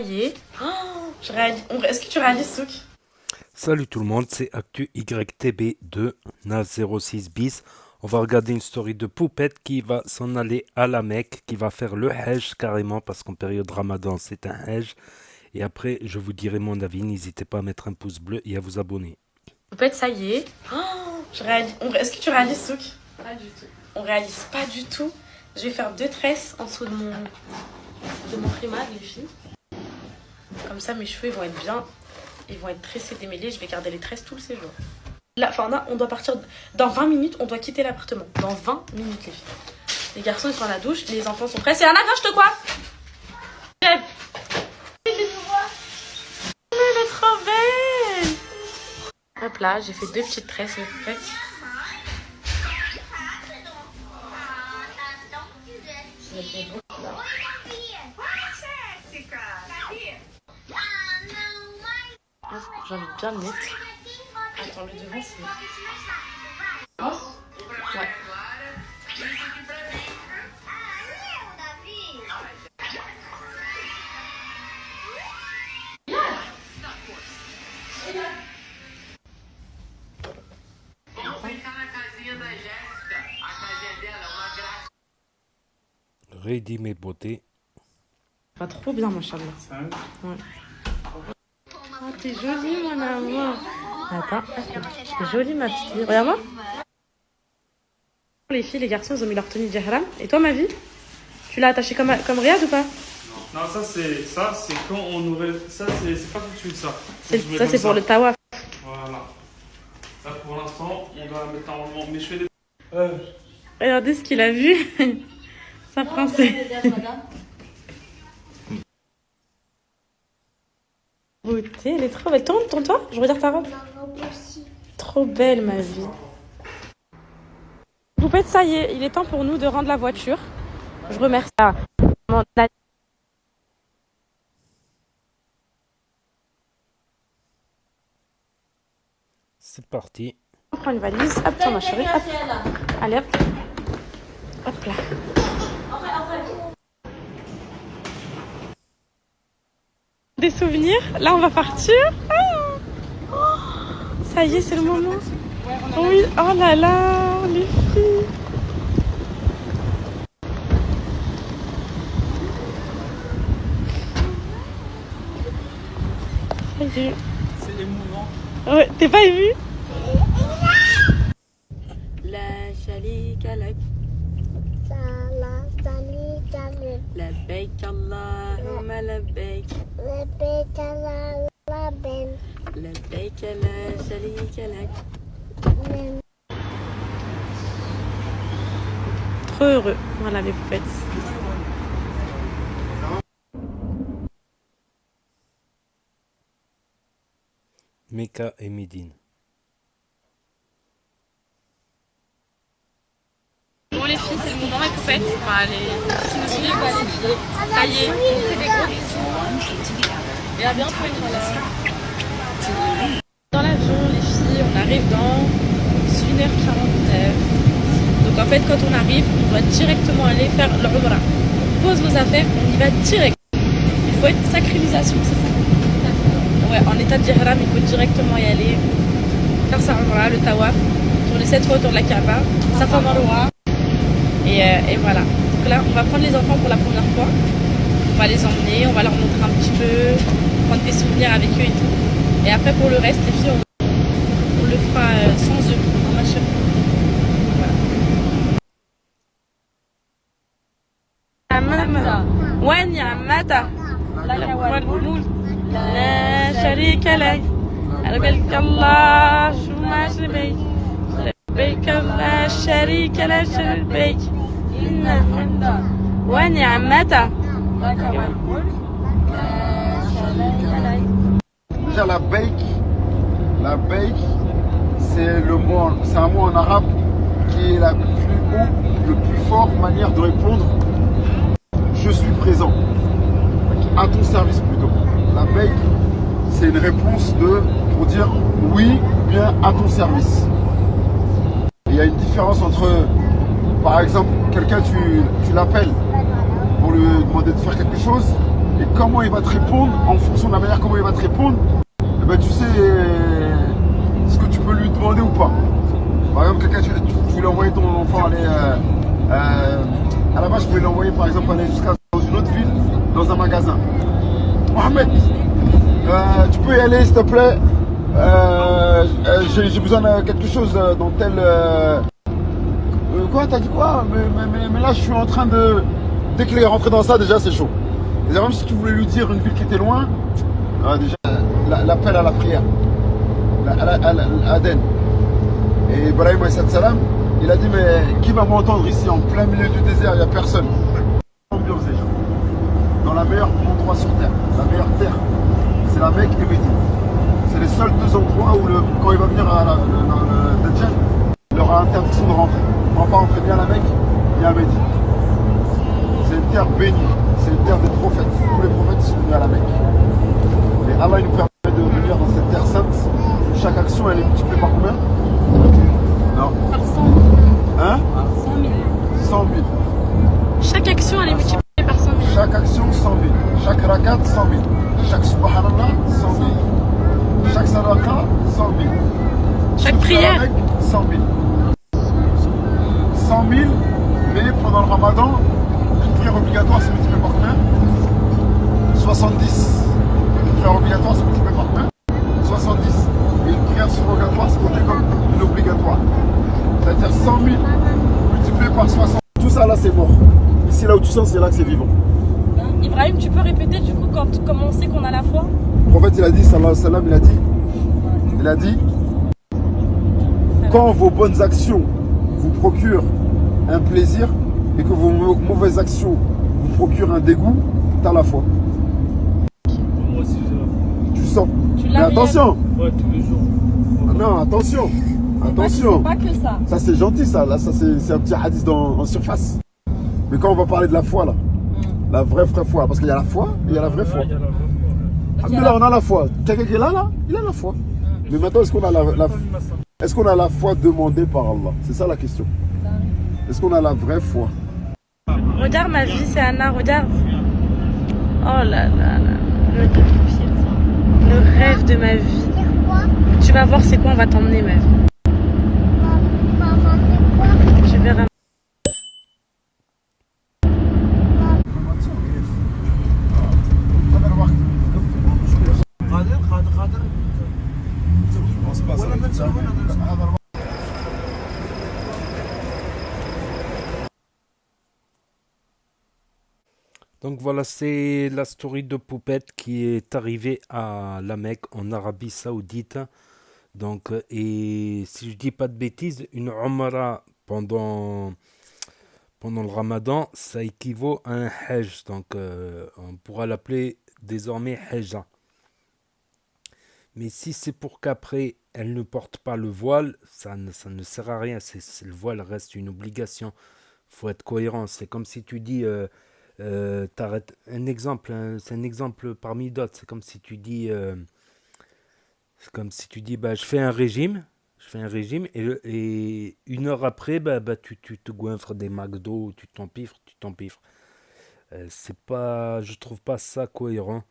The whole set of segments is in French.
y est. Oh, est-ce que tu réalises, Souk? Salut tout le monde, c'est Actu YTB2 NAS06 bis. On va regarder une story de Poupette qui va s'en aller à la Mecque, qui va faire le Hajj carrément, parce qu'en période Ramadan c'est un Hajj. Et après, je vous dirai mon avis. N'hésitez pas à mettre un pouce bleu et à vous abonner. Poupette, ça y est. Oh, est-ce que tu réalises, Souk? Pas du tout. On réalise pas du tout. Je vais faire 2 tresses en dessous de mon primade, les filles. Comme ça, mes cheveux ils vont être bien. Ils vont être tressés, démêlés. Je vais garder les tresses tout le séjour. Là, enfin, on doit partir. Dans 20 minutes, on doit quitter l'appartement. Dans 20 minutes, les filles. Les garçons, ils sont à la douche. Les enfants sont prêts. C'est Anna, viens, je te coiffe. Elle est trop belle. Hop là, j'ai fait 2 petites tresses. J'ai envie de bien le mettre. Attends, le devant, c'est... Oh. Ouais. Ready mes beautés. Pas trop bien, machallah. Ouais. Oh, t'es jolie, mon amour. Attends, t'es jolie, ma petite fille. Regarde-moi. Les filles, les garçons, ils ont mis leur tenue d'ihram. Et toi, ma vie, tu l'as attachée comme Riyad ou pas? Non, ça c'est quand on nourrit. Ça c'est pas tout de suite ça. Ça c'est pour le tawaf. Voilà. Là pour l'instant, on doit mettre normalement mes cheveux. Regardez ce qu'il a vu. Sa princesse. Beauté, elle est trop belle. Tourne-toi, je regarde ta robe. Trop belle, ma vie. Poupette, ça y est, il est temps pour nous de rendre la voiture. Je remercie. C'est parti. On prend une valise. Hop, tiens, ma chérie. Hop. Allez, hop. Hop là. Des souvenirs. Là, on va partir. Ah, ça y est, c'est le moment. Oui, oh là là, les filles. Ça y est. C'est émouvant. Ouais, t'es pas ému? La shalika lak. Labbaik Allahumma labbaik. Labbaik la shalika lak. Trop heureux. Voilà les poupettes. Mecca et Médine. Bon les filles, c'est le moment, mes poupettes. Enfin, les qui nous suivent. Ça y est, on fait des gros bisous. Et à bientôt, Inch'Allah. Dans l'avion, les filles, on arrive dans 1h49. Donc en fait, quand on arrive, on doit directement aller faire l'Umrah. On pose nos affaires, on y va direct. Il faut être sacralisation, c'est ça? Ouais, en état d'ihram, il faut directement y aller. Faire sa Umrah, le tawaf, tourner 7 fois autour de la Kaaba, Safa Marwa. Et voilà. Donc là, on va prendre les enfants pour la première fois. On va les emmener, on va leur montrer un petit peu, prendre des souvenirs avec eux et tout. Et après, pour le reste, les filles, on le fera sans eux, en machin. Voilà. وين يا عمتها والمول لا شريك لك لبيك الله شو ما شريك لبيك لا شريك لك لبيك إن الحمد وين يا عمتها. Déjà la baik, c'est un mot en arabe qui est la plus haute, le plus forte manière de répondre. Je suis présent. À ton service plutôt. La baik, c'est une réponse pour dire oui ou bien à ton service. Il y a une différence entre, par exemple, quelqu'un tu l'appelles pour lui demander de faire quelque chose Et comment il va te répondre, en fonction de la manière comment il va te répondre, eh ben, tu sais ce que tu peux lui demander ou pas. Par exemple, quelqu'un, tu voulais envoyer ton enfant aller. À la base, je voulais l'envoyer par exemple aller jusqu'à dans une autre ville, dans un magasin. Mohamed, tu peux y aller s'il te plaît. J'ai besoin de quelque chose dans tel. Quoi, t'as dit quoi, mais là, je suis en train de. Dès qu'il est rentré dans ça, déjà, c'est chaud. Déjà, même si tu voulais lui dire une ville qui était loin, déjà, l'appel à la prière, à Aden. Et Ibrahim salam, il a dit, mais qui va m'entendre ici, en plein milieu du désert, il n'y a personne. Ambiance déjà. Dans la meilleure endroit sur terre, la meilleure terre, c'est la Mecque et Médine. C'est les seuls deux endroits où, quand il va venir à le Dajjal, il aura interdiction de rentrer. Il ne pourra pas rentrer ni à la Mecque, ni à Médine. C'est une terre bénie, c'est une terre des prophètes. Tous les prophètes sont venus à la Mecque. Et Allah il nous permet de venir dans cette terre sainte. Chaque action, elle est multipliée par combien? Non. Par 100 000. Hein? Par 100 000. 100 000. Chaque action, elle est multipliée par 100 000. Chaque action, 100 000. Chaque rakat, 100 000. Chaque subhanallah, 100 000. Chaque sadaqa, 100 000. Chaque prière. 100 000. 100 000, mais pendant le ramadan, une prière obligatoire, c'est multiplié par combien? 70. Une prière obligatoire, c'est multiplié par combien? 70. Et une prière surrogatoire, c'est compté comme une obligatoire. C'est-à-dire 100 000 multiplié par 60. Tout ça là, c'est mort. Ici, là où tu sens, c'est là que c'est vivant. Ibrahim, tu peux répéter du coup comment on sait qu'on a la foi? Le prophète, il a dit, sallallahu alayhi wa sallam, il a dit, quand vos bonnes actions vous procurent un plaisir et que vos mauvaises actions vous procurent un dégoût, t'as la foi. Moi aussi, j'ai la foi. Tu sens. Tu Mais l'as attention. Ouais, tous les jours. Ah non, attention. Attention. Pas que ça. Ça c'est gentil ça. Là, ça c'est un petit hadith en surface. Mais quand on va parler de la foi là, la vraie foi, parce qu'il y a la foi et il y a la vraie foi. Ouais, il y a la vraie foi. Alhamdoulilah, on a la foi. Quelqu'un qui est là, il a la foi. Mais maintenant, est-ce qu'on a est-ce qu'on a la foi demandée par Allah? C'est ça la question. Est-ce qu'on a la vraie foi? Regarde ma vie, c'est Anna, regarde. Oh là là là. Le rêve de ma vie. Tu vas voir c'est quoi, on va t'emmener ma vie. Tu verras. Donc voilà, c'est la story de Poupette qui est arrivée à la Mecque en Arabie Saoudite. Donc, et si je dis pas de bêtises, une Umrah pendant le Ramadan, ça équivaut à un Hajj. Donc, on pourra l'appeler désormais Hajja. Mais si c'est pour qu'après elle ne porte pas le voile, ça ne sert à rien. Le voile reste une obligation. Faut être cohérent. C'est comme si tu dis, t'arrêtes. Un exemple, hein, c'est un exemple parmi d'autres. C'est comme si tu dis, bah, je fais un régime. Et une heure après, bah, tu te goinfres des McDo, tu t'empiffres. Je trouve pas ça cohérent.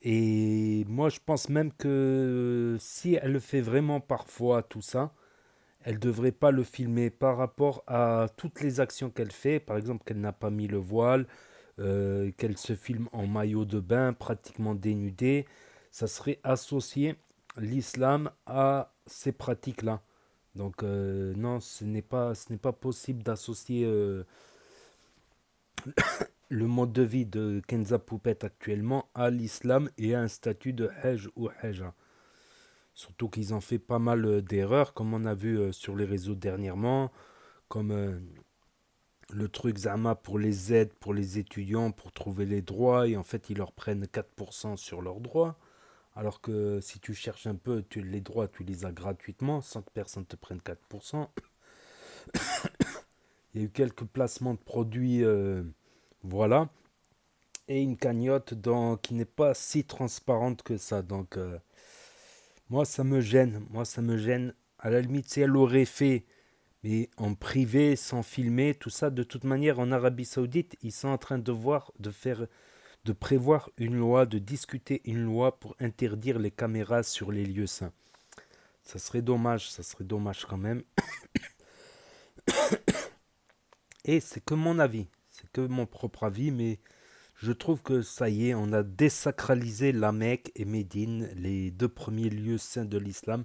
Et moi, je pense même que si elle le fait vraiment parfois, tout ça, elle devrait pas le filmer par rapport à toutes les actions qu'elle fait. Par exemple, qu'elle n'a pas mis le voile, qu'elle se filme en maillot de bain, pratiquement dénudée. Ça serait associer l'islam à ces pratiques-là. Donc, non, ce n'est pas possible d'associer le mode de vie de Kenza Poupette actuellement à l'islam et à un statut de Hajj ou Hajja. Surtout qu'ils ont fait pas mal d'erreurs, comme on a vu sur les réseaux dernièrement, comme le truc Zama pour les aides, pour les étudiants, pour trouver les droits, et en fait ils leur prennent 4% sur leurs droits, alors que si tu cherches un peu, les droits tu les as gratuitement, sans que personne te prenne 4%. Il y a eu quelques placements de produits, voilà, et une cagnotte qui n'est pas si transparente que ça, donc moi ça me gêne, à la limite si elle l'aurait fait, mais en privé, sans filmer, tout ça, de toute manière en Arabie Saoudite, ils sont en train de de prévoir une loi, de discuter une loi pour interdire les caméras sur les lieux saints. Ça serait dommage quand même. Et c'est que mon avis, c'est que mon propre avis, mais je trouve que ça y est, on a désacralisé la Mecque et Médine, les deux premiers lieux saints de l'islam.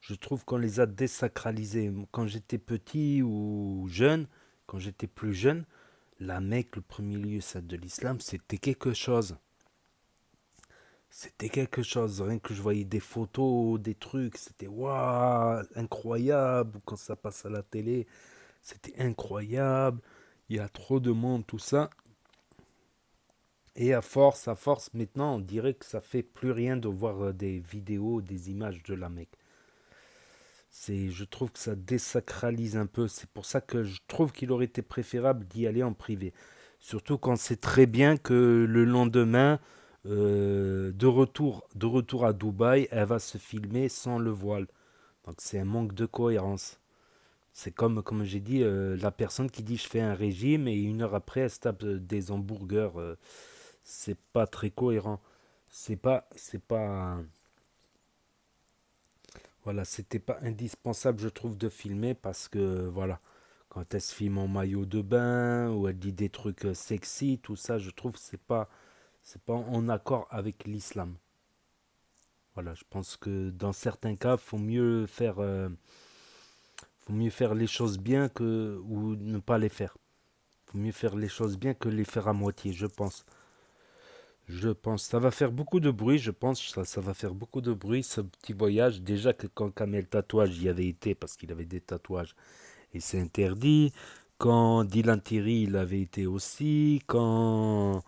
Je trouve qu'on les a désacralisés. Quand j'étais petit ou jeune, quand j'étais plus jeune, la Mecque, le premier lieu saint de l'islam, c'était quelque chose. C'était quelque chose. Rien que je voyais des photos, des trucs, c'était waouh, incroyable. Quand ça passe à la télé, c'était incroyable. Il y a trop de monde, tout ça. Et à force, maintenant, on dirait que ça fait plus rien de voir des vidéos, des images de la Mecque. Je trouve que ça désacralise un peu. C'est pour ça que je trouve qu'il aurait été préférable d'y aller en privé. Surtout quand c'est très bien que le lendemain, de retour à Dubaï, elle va se filmer sans le voile. Donc c'est un manque de cohérence. C'est comme j'ai dit, la personne qui dit je fais un régime et une heure après elle se tape des hamburgers. C'est pas très cohérent. C'est pas. Voilà, c'était pas indispensable, je trouve, de filmer parce que, voilà, quand elle se filme en maillot de bain ou elle dit des trucs sexy, tout ça, je trouve que c'est pas en accord avec l'islam. Voilà, je pense que dans certains cas, faut mieux faire les choses bien que ou ne pas les faire. Faut mieux faire les choses bien que les faire à moitié, je pense. Je pense, ça va faire beaucoup de bruit, je pense, ça va faire beaucoup de bruit ce petit voyage. Déjà que quand Kamel Tatouage y avait été, parce qu'il avait des tatouages, et c'est interdit. Quand Dylan Thierry il avait été aussi, quand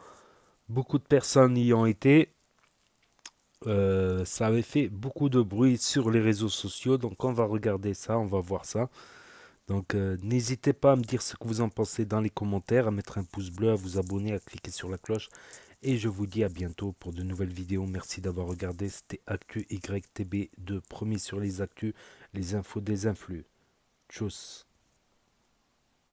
beaucoup de personnes y ont été, ça avait fait beaucoup de bruit sur les réseaux sociaux. Donc on va regarder ça, on va voir ça. Donc n'hésitez pas à me dire ce que vous en pensez dans les commentaires, à mettre un pouce bleu, à vous abonner, à cliquer sur la cloche. Et je vous dis à bientôt pour de nouvelles vidéos. Merci d'avoir regardé. C'était Actu YTB2, promis sur les actus, les infos des influx. Tchuss.